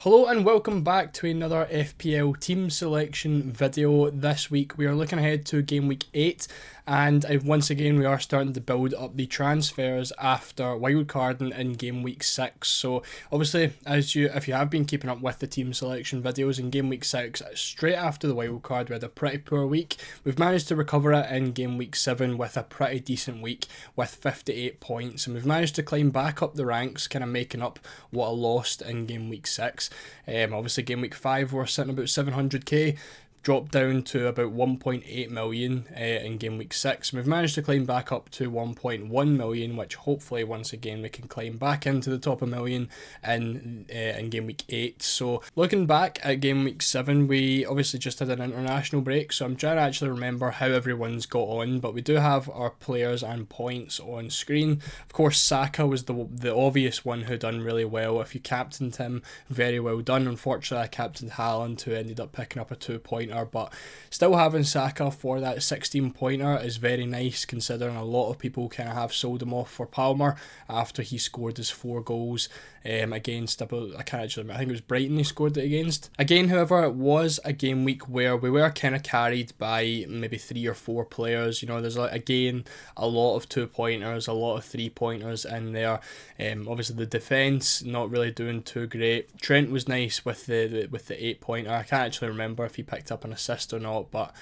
Hello and welcome back to another FPL team selection video. This week we are looking ahead to game week 8 and once again we are starting to build up the transfers after wildcarding in game week 6. So obviously if you have been keeping up with the team selection videos, in game week 6 straight after the wildcard we had a pretty poor week. We've managed to recover it in game week 7 with a pretty decent week with 58 points, and we've managed to climb back up the ranks, kind of making up what I lost in game week 6. Obviously game week 5 we're sitting about 700k, dropped down to about 1.8 million in game week 6. We've managed to climb back up to 1.1 million, which hopefully once again we can climb back into the top of a million in game week 8. So looking back at game week 7, we obviously just had an international break, so I'm trying to actually remember how everyone's got on, but we do have our players and points on screen. Of course, Saka was the obvious one who done really well. If you captained him, very well done. Unfortunately I captained Haaland, who ended up picking up a 2-pointer, but still having Saka for that 16-pointer is very nice, considering a lot of people kind of have sold him off for Palmer after he scored his 4 goals against, I can't actually remember, I think it was Brighton he scored it against. Again, however, it was a game week where we were kind of carried by maybe 3 or 4 players. You know, there's again a lot of 2-pointers, a lot of 3-pointers in there. Obviously the defence not really doing too great. Trent was nice with the 8-pointer. I can't actually remember if he picked up an assist or not, but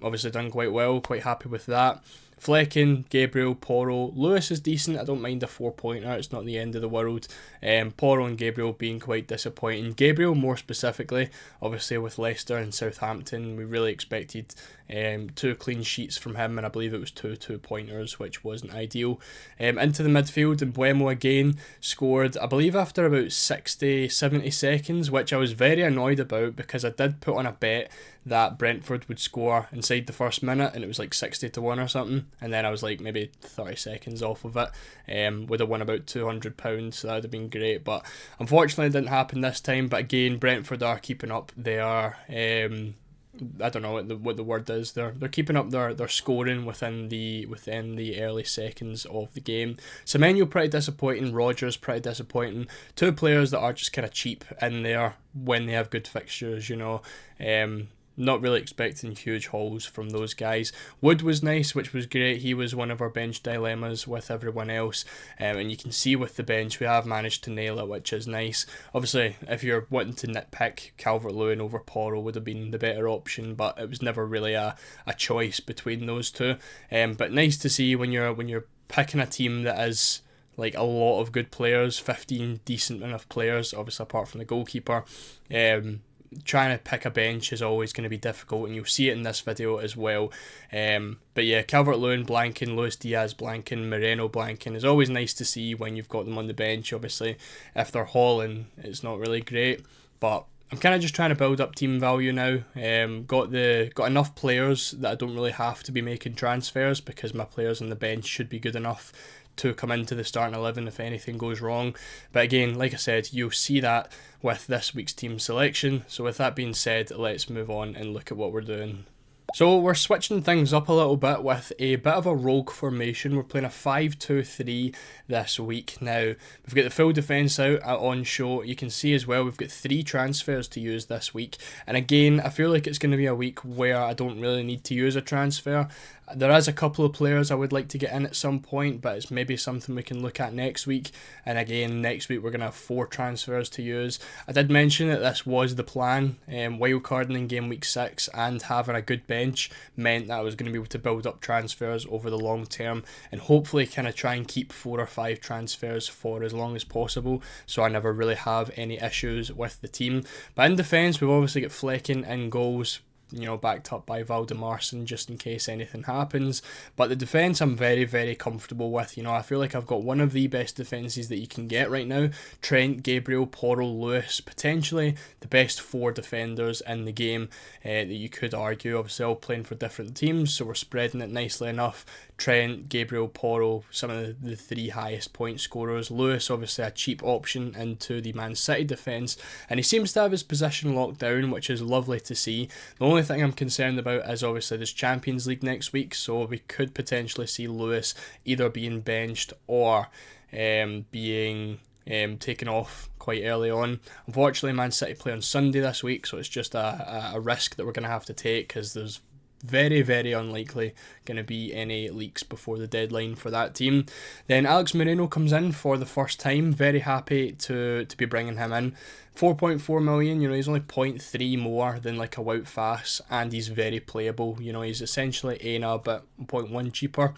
obviously done quite well, quite happy with that. Flecken, Gabriel, Porro. Lewis is decent. I don't mind a 4-pointer. It's not the end of the world. Porro and Gabriel being quite disappointing. Gabriel more specifically, obviously with Leicester and Southampton, we really expected 2 clean sheets from him, and I believe it was 2-pointers, which wasn't ideal. Into the midfield, and Buemo again scored, I believe after about 60-70 seconds, which I was very annoyed about because I did put on a bet that Brentford would score inside the first minute, and it was like 60-1 or something, and then I was like maybe 30 seconds off of it. Would have won about £200, so that would have been great, but unfortunately it didn't happen this time. But again, Brentford are keeping up their I don't know what the word is. They're keeping up their scoring within the early seconds of the game. Semenyo pretty disappointing. Rodgers pretty disappointing. 2 players that are just kind of cheap in there when they have good fixtures. You know. Not really expecting huge hauls from those guys. Wood was nice, which was great. He was one of our bench dilemmas with everyone else. And you can see with the bench, we have managed to nail it, which is nice. Obviously, if you're wanting to nitpick, Calvert-Lewin over Porro would have been the better option, but it was never really a choice between those two. But nice to see when you're picking a team that is like a lot of good players, 15 decent enough players, obviously apart from the goalkeeper. Trying to pick a bench is always going to be difficult, and you'll see it in this video as well. But yeah, Calvert-Lewin blanking, Luis Diaz blanking, Moreno blanking is always nice to see when you've got them on the bench. Obviously, if they're hauling, it's not really great, but I'm kind of just trying to build up team value now. Got enough players that I don't really have to be making transfers, because my players on the bench should be good enough to come into the starting 11 if anything goes wrong. But again, like I said, you'll see that with this week's team selection. So with that being said, let's move on and look at what we're doing. So we're switching things up a little bit with a bit of a rogue formation. We're playing a 5-2-3 this week. Now, we've got the full defence out on show. You can see as well we've got 3 transfers to use this week. And again, I feel like it's going to be a week where I don't really need to use a transfer. There is a couple of players I would like to get in at some point, but it's maybe something we can look at next week. And again, next week we're going to have 4 transfers to use. I did mention that this was the plan. Wildcarding in game week 6 and having a good bench meant that I was going to be able to build up transfers over the long term and hopefully kind of try and keep 4 or 5 transfers for as long as possible, so I never really have any issues with the team. But in defence, we've obviously got Flecken in goals, you know, backed up by Valdemarsson just in case anything happens. But the defence I'm very, very comfortable with. You know, I feel like I've got one of the best defences that you can get right now. Trent, Gabriel, Porro, Lewis, potentially the best 4 defenders in the game that you could argue. Obviously all playing for different teams, so we're spreading it nicely enough. Trent, Gabriel, Porro, some of the 3 highest point scorers. Lewis, obviously a cheap option into the Man City defence, and he seems to have his position locked down, which is lovely to see. The only thing I'm concerned about is obviously there's Champions League next week, so we could potentially see Lewis either being benched or being taken off quite early on. Unfortunately, Man City play on Sunday this week, so it's just a risk that we're going to have to take, because there's very, very unlikely going to be any leaks before the deadline for that team. Then Alex Moreno comes in for the first time. Very happy to be bringing him in. 4.4 million, he's only 0.3 more than like a Wout Faes, and he's very playable. He's essentially Aina, but 0.1 cheaper.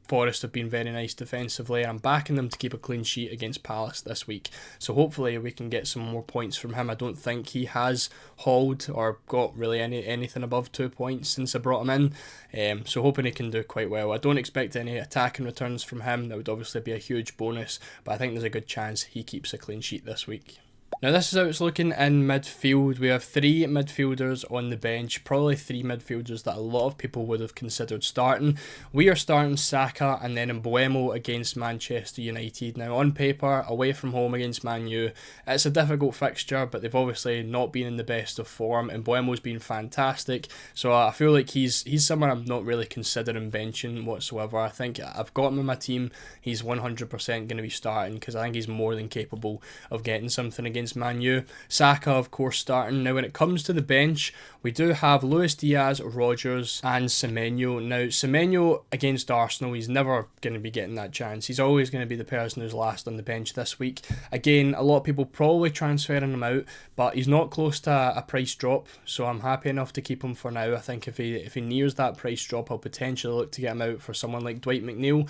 Forest have been very nice defensively, and I'm backing them to keep a clean sheet against Palace this week. So hopefully we can get some more points from him. I don't think he has hauled or got really anything above 2 points since I brought him in. So hoping he can do quite well. I don't expect any attacking returns from him. That would obviously be a huge bonus, but I think there's a good chance he keeps a clean sheet this week. Now this is how it's looking in midfield. We have 3 midfielders on the bench, probably 3 midfielders that a lot of people would have considered starting. We are starting Saka and then Mbeumo against Manchester United. Now on paper, away from home against Man U, it's a difficult fixture, but they've obviously not been in the best of form, and Mbeumo's been fantastic, so I feel like he's someone I'm not really considering benching whatsoever. I think I've got him in my team. He's 100% going to be starting, because I think he's more than capable of getting something against Man U. Saka, of course, starting. Now when it comes to the bench, we do have Luis Diaz, Rodgers and Semenyo. Now Semenyo against Arsenal, he's never going to be getting that chance. He's always going to be the person who's last on the bench this week. Again, a lot of people probably transferring him out, but he's not close to a price drop, so I'm happy enough to keep him for now. I think if he nears that price drop, I'll potentially look to get him out for someone like Dwight McNeil.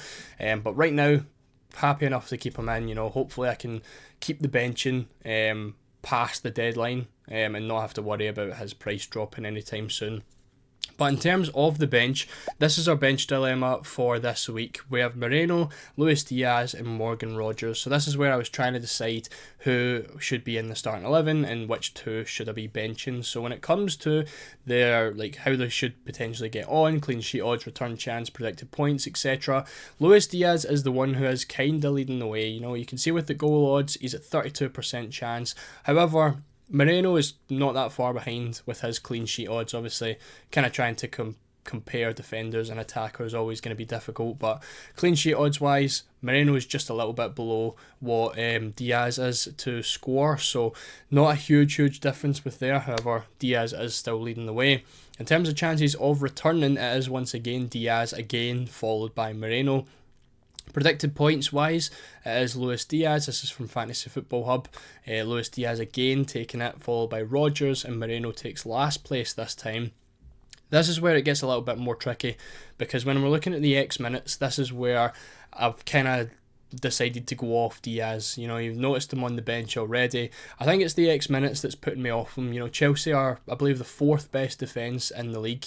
But right now, happy enough to keep him in. Hopefully I can keep the benching past the deadline and not have to worry about his price dropping anytime soon. But in terms of the bench, this is our bench dilemma for this week. We have Moreno, Luis Diaz and Morgan Rodgers. So this is where I was trying to decide who should be in the starting 11 and which 2 should I be benching. So when it comes to their how they should potentially get on, clean sheet odds, return chance, predicted points, etc., Luis Diaz is the one who is kind of leading the way. You can see with the goal odds, he's at 32% chance. However, Moreno is not that far behind with his clean sheet odds. Obviously, kind of trying to compare defenders and attackers is always going to be difficult, but clean sheet odds wise, Moreno is just a little bit below what Diaz is to score, so not a huge difference with there. However, Diaz is still leading the way. In terms of chances of returning, it is once again Diaz again, followed by Moreno. Predicted points wise, it is Luis Diaz. This is from Fantasy Football Hub. Luis Diaz again taking it, followed by Rodgers, and Moreno takes last place this time. This is where it gets a little bit more tricky, because when we're looking at the X minutes, this is where I've kind of decided to go off Diaz. You've noticed him on the bench already. I think it's the X minutes that's putting me off him. Chelsea are, I believe, the 4th best defence in the league.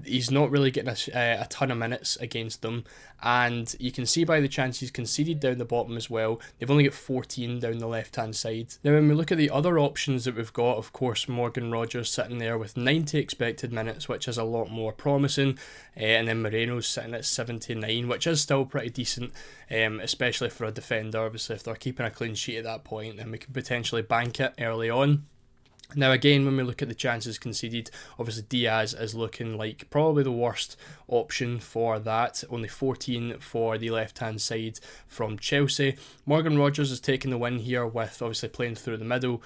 He's not really getting a ton of minutes against them, and you can see by the chances conceded down the bottom as well, they've only got 14 down the left hand side. Now when we look at the other options that we've got, of course Morgan Rodgers sitting there with 90 expected minutes, which is a lot more promising, and then Moreno's sitting at 79, which is still pretty decent, especially for a defender. Obviously if they're keeping a clean sheet at that point, then we could potentially bank it early on. Now again, when we look at the chances conceded, obviously Diaz is looking like probably the worst option for that. Only 14 for the left-hand side from Chelsea. Morgan Rodgers is taking the win here with obviously playing through the middle.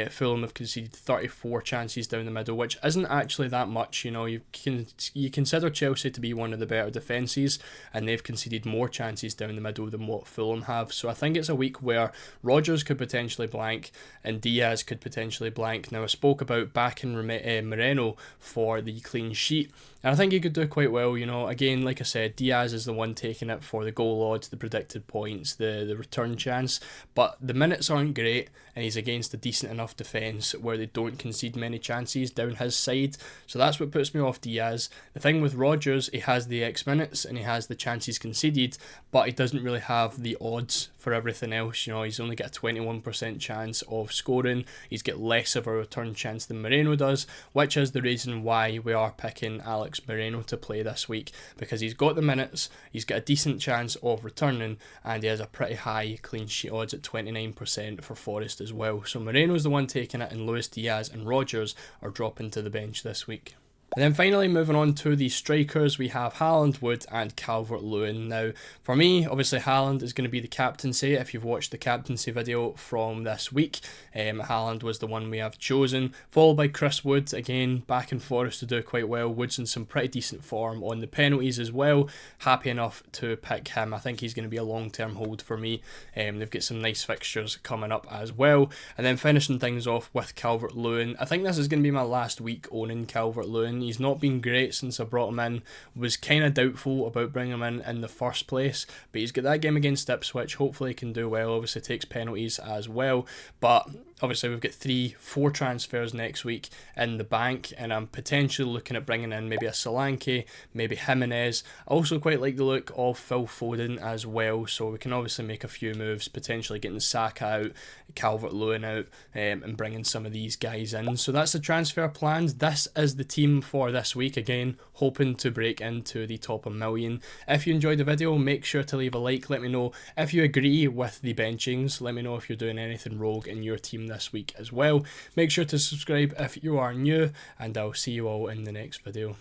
Fulham have conceded 34 chances down the middle, which isn't actually that much. You consider Chelsea to be one of the better defences, and they've conceded more chances down the middle than what Fulham have. So I think it's a week where Rodgers could potentially blank and Diaz could potentially blank. Now I spoke about backing Moreno for the clean sheet, and I think he could do quite well. Again, like I said, Diaz is the one taking it for the goal odds, the predicted points, the return chance, but the minutes aren't great, and he's against a decent enough defence where they don't concede many chances down his side, so that's what puts me off Diaz. The thing with Rodgers, he has the X minutes and he has the chances conceded, but he doesn't really have the odds for everything else. He's only got a 21% chance of scoring. He's got less of a return chance than Moreno does, which is the reason why we are picking Alex Moreno to play this week, because he's got the minutes, he's got a decent chance of returning, and he has a pretty high clean sheet odds at 29% for Forest as well. So Moreno's the one taking it, and Luis Diaz and Rodgers are dropping to the bench this week. And then finally, moving on to the strikers, we have Haaland, Wood and Calvert-Lewin. Now, for me, obviously Haaland is going to be the captaincy. If you've watched the captaincy video from this week, Haaland was the one we have chosen, followed by Chris Wood, again, back in Forest to do quite well. Wood's in some pretty decent form on the penalties as well. Happy enough to pick him. I think he's going to be a long-term hold for me. They've got some nice fixtures coming up as well. And then finishing things off with Calvert-Lewin. I think this is going to be my last week owning Calvert-Lewin. He's not been great since I brought him in. Was kind of doubtful about bringing him in the first place, but he's got that game against Ipswich. Hopefully he can do well. Obviously takes penalties as well, but obviously we've got 3-4 transfers next week in the bank, and I'm potentially looking at bringing in maybe a Solanke, maybe Jimenez. I also quite like the look of Phil Foden as well, so we can obviously make a few moves, potentially getting Saka out, Calvert-Lewin out, and bringing some of these guys in. So that's the transfer plans. This is the team for this week. Again, hoping to break into the top 1 million. If you enjoyed the video, make sure to leave a like. Let me know if you agree with the benchings. Let me know if you're doing anything rogue in your team this week as well. Make sure to subscribe if you are new, and I'll see you all in the next video.